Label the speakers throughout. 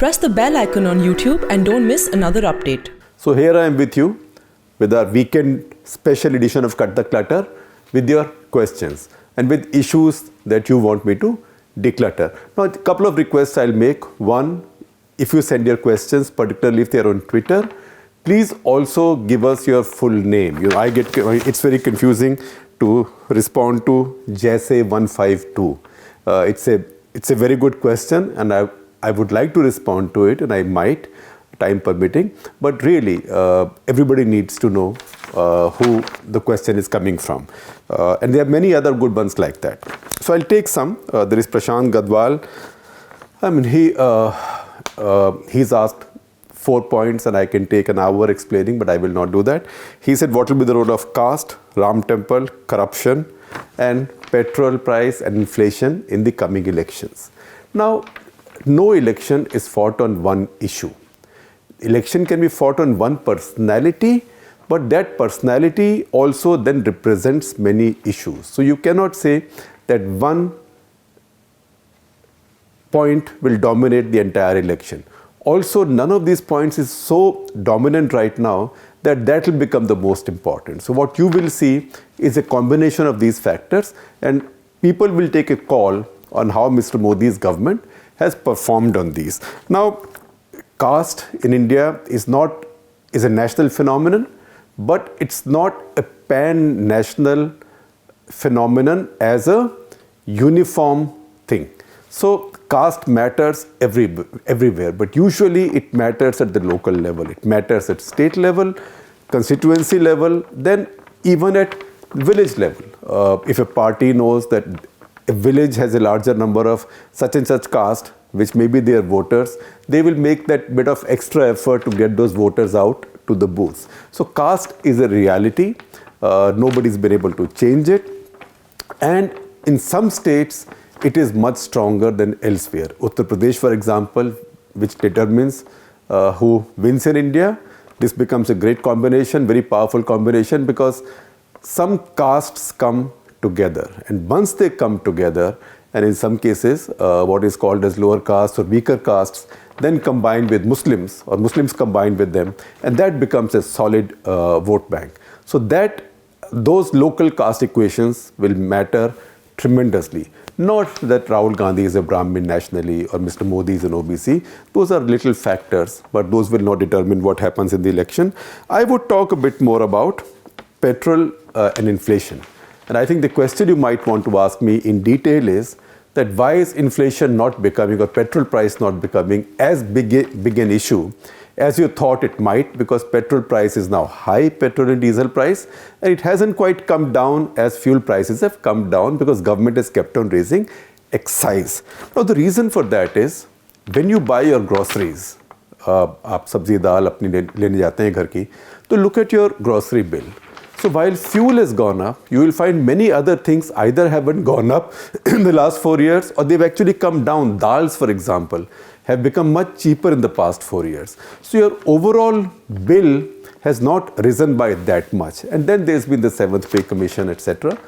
Speaker 1: Press the bell icon on YouTube and don't miss another update.
Speaker 2: So here I am with you with our weekend special edition of Cut the Clutter with your questions and with issues that you want me to declutter. Now, a couple of requests I'll make. One, if you send your questions, particularly if they're on Twitter, please also give us your full name. It's very confusing to respond to Jaise152. It's a very good question, and I would like to respond to it, and I might, time permitting. But really, everybody needs to know who the question is coming from. And there are many other good ones like that. So I'll take some. There is Prashant Gadwal. I mean, he's asked 4 points, and I can take an hour explaining, but I will not do that. He said, what will be the role of caste, Ram Temple, corruption, and petrol price and inflation in the coming elections? Now, no election is fought on one issue. Election can be fought on one personality, but that personality also then represents many issues. So you cannot say that one point will dominate the entire election. Also, none of these points is so dominant right now that will become the most important. So what you will see is a combination of these factors, and people will take a call on how Mr. Modi's government has performed on these. Now, caste in India is a national phenomenon, but it's not a pan-national phenomenon as a uniform thing. So caste matters everywhere, but usually it matters at the local level. It matters at state level, constituency level, then even at village level. If a party knows that a village has a larger number of such and such caste, which may be their voters, they will make that bit of extra effort to get those voters out to the booths. So caste is a reality. Nobody's been able to change it. And in some states, it is much stronger than elsewhere. Uttar Pradesh, for example, which determines who wins in India, this becomes a great combination, very powerful combination, because some castes come together. And once they come together, and in some cases, what is called as lower castes or weaker castes, then combined with Muslims, or Muslims combined with them, and that becomes a solid vote bank. So those local caste equations will matter tremendously. Not that Rahul Gandhi is a Brahmin nationally or Mr. Modi is an OBC. Those are little factors, but those will not determine what happens in the election. I would talk a bit more about petrol and inflation. And I think the question you might want to ask me in detail is that why is inflation not becoming, or petrol price not becoming as big an issue as you thought it might, because petrol price is now high, petrol and diesel price, and it hasn't quite come down as fuel prices have come down because government has kept on raising excise. Now the reason for that is when you buy your groceries, आप सब्जी दाल अपनी लेने जाते हैं घर की, तो look at your grocery bill. So while fuel has gone up, you will find many other things either haven't gone up in the last 4 years or they've actually come down. Dals, for example, have become much cheaper in the past 4 years. So your overall bill has not risen by that much. And then there's been the 7th Pay Commission, etc.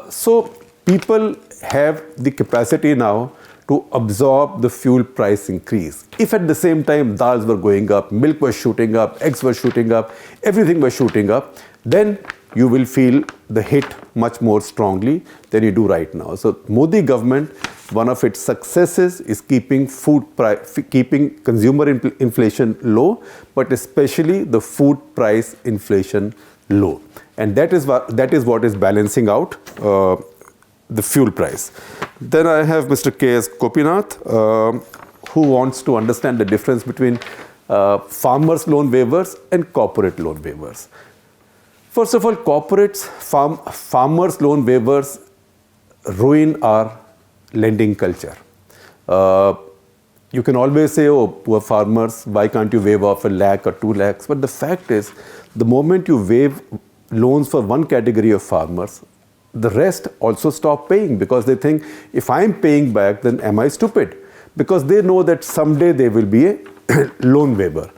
Speaker 2: So people have the capacity now to absorb the fuel price increase. If at the same time dals were going up, milk was shooting up, eggs were shooting up, everything was shooting up, then you will feel the hit much more strongly than you do right now. So Modi government, one of its successes is keeping consumer inflation low, but especially the food price inflation low. And that is what is balancing out the fuel price. Then I have Mr. K.S. Gopinath, who wants to understand the difference between farmers' loan waivers and corporate loan waivers. First of all, farmers' loan waivers ruin our lending culture. You can always say, oh, poor farmers, why can't you waive off 1 lakh or 2 lakhs? But the fact is, the moment you waive loans for one category of farmers, the rest also stop paying because they think, if I'm paying back, then am I stupid? Because they know that someday there will be a loan waiver.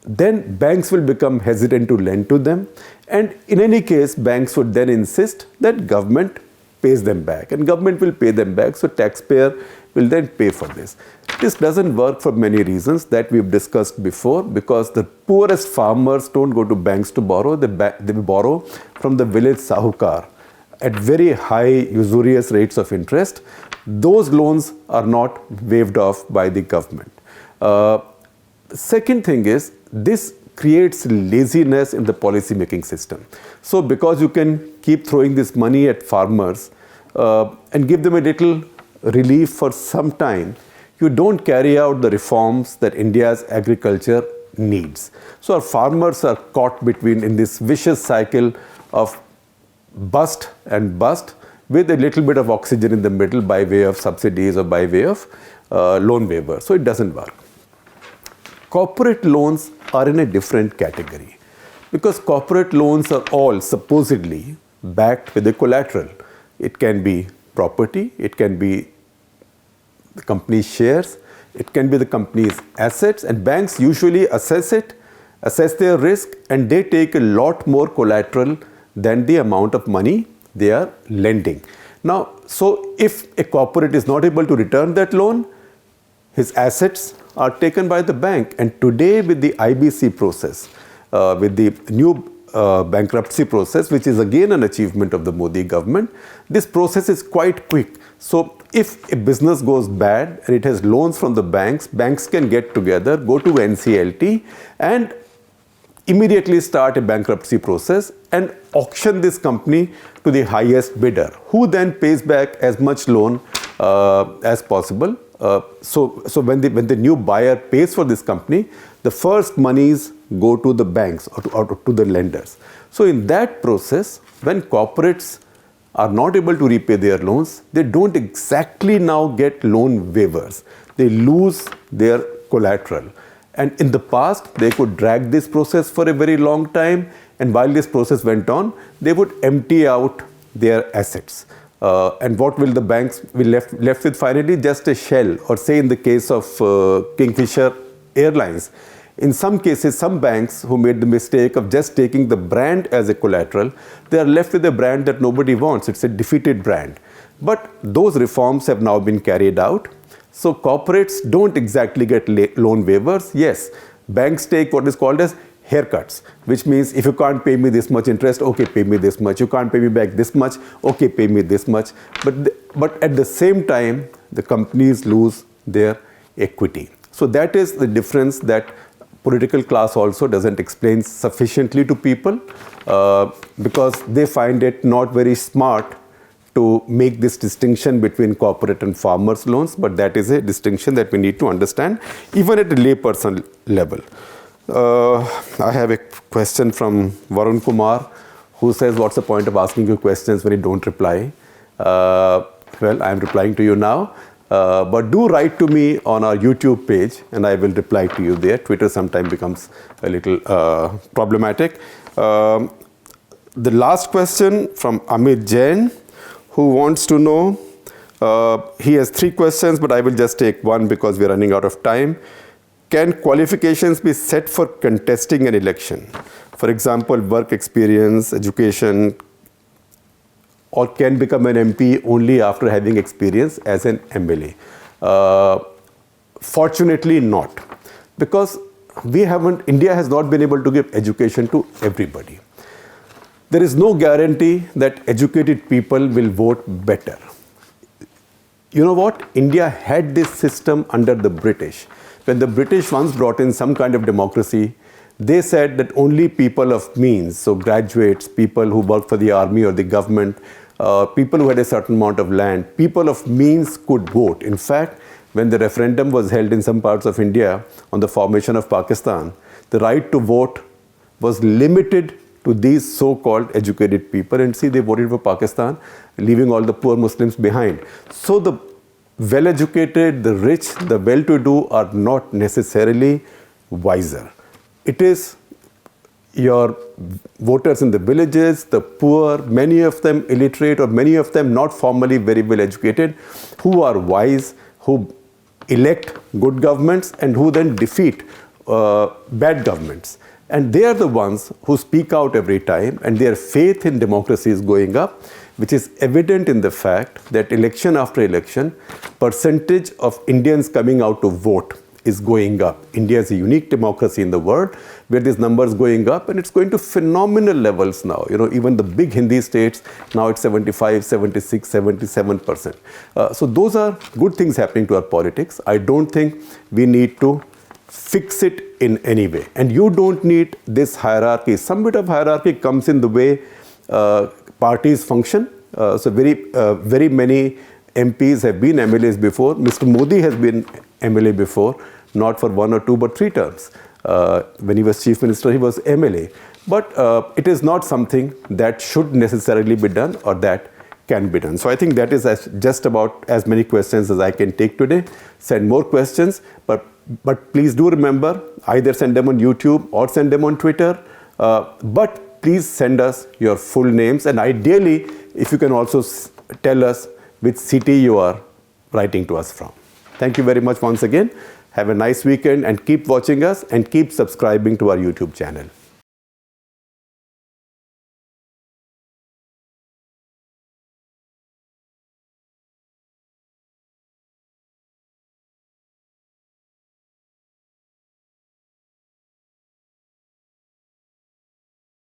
Speaker 2: Then banks will become hesitant to lend to them. And in any case, banks would then insist that government pays them back. And government will pay them back. So taxpayer will then pay for this. This doesn't work for many reasons that we've discussed before, because the poorest farmers don't go to banks to borrow, they borrow from the village sahukar at very high usurious rates of interest. Those loans are not waived off by the government. The second thing is, this creates laziness in the policy making system. So because you can keep throwing this money at farmers and give them a little relief for some time, you don't carry out the reforms that India's agriculture needs. So our farmers are caught between in this vicious cycle of bust and bust, with a little bit of oxygen in the middle by way of subsidies or by way of loan waiver. So it doesn't work. Corporate loans are in a different category, because corporate loans are all supposedly backed with a collateral. It can be property, it can be the company's shares, it can be the company's assets, and banks usually assess their risk, and they take a lot more collateral than the amount of money they are lending. Now, so if a corporate is not able to return that loan, his assets are taken by the bank. And today with the IBC process, with the new bankruptcy process, which is again an achievement of the Modi government, this process is quite quick. So if a business goes bad and it has loans from the banks, banks can get together, go to NCLT and immediately start a bankruptcy process and auction this company to the highest bidder, who then pays back as much loan as possible. So when the new buyer pays for this company, the first monies go to the banks or to the lenders. So in that process, when corporates are not able to repay their loans, they don't exactly now get loan waivers. They lose their collateral. And in the past, they could drag this process for a very long time. And while this process went on, they would empty out their assets. And what will the banks be left with finally? Just a shell. Or say in the case of Kingfisher Airlines, in some cases, some banks who made the mistake of just taking the brand as a collateral, they are left with a brand that nobody wants. It's a defeated brand. But those reforms have now been carried out. So corporates don't exactly get loan waivers. Yes, banks take what is called as haircuts, which means if you can't pay me this much interest, okay, pay me this much. You can't pay me back this much, okay, pay me this much. But at the same time, the companies lose their equity. So that is the difference that political class also doesn't explain sufficiently to people, because they find it not very smart to make this distinction between corporate and farmers loans, but that is a distinction that we need to understand even at a layperson level. I have a question from Varun Kumar, who says, what's the point of asking you questions when you don't reply? Well, I'm replying to you now. But do write to me on our YouTube page and I will reply to you there. Twitter sometimes becomes a little problematic. The last question from Amit Jain, who wants to know, he has 3 questions, but I will just take one because we're running out of time. Can qualifications be set for contesting an election? For example, work experience, education, or can become an MP only after having experience as an MLA? Fortunately not, because India has not been able to give education to everybody. There is no guarantee that educated people will vote better. You know what? India had this system under the British. When the British once brought in some kind of democracy, they said that only people of means, so graduates, people who work for the army or the government, people who had a certain amount of land, people of means could vote. In fact, when the referendum was held in some parts of India on the formation of Pakistan, the right to vote was limited to these so-called educated people. And see, they voted for Pakistan, leaving all the poor Muslims behind. So the well-educated, the rich, the well-to-do are not necessarily wiser. It is your voters in the villages, the poor, many of them illiterate or many of them not formally very well educated, who are wise, who elect good governments and who then defeat bad governments. And they are the ones who speak out every time and their faith in democracy is going up. which is evident in the fact that election after election, percentage of Indians coming out to vote is going up. India is a unique democracy in the world where this number is going up, and it's going to phenomenal levels now. Even the big Hindi states, now it's 75, 76, 77%. So those are good things happening to our politics. I don't think we need to fix it in any way. And you don't need this hierarchy. Some bit of hierarchy comes in the way parties function. So very many MPs have been MLAs before. Mr. Modi has been MLA before, not for 1 or 2 but 3 terms. When he was Chief Minister, he was MLA. But it is not something that should necessarily be done or that can be done. So I think that is just about as many questions as I can take today. Send more questions, but please do remember, either send them on YouTube or send them on Twitter. But please send us your full names, and ideally, if you can also tell us which city you are writing to us from. Thank you very much once again. Have a nice weekend and keep watching us and keep subscribing to our YouTube channel.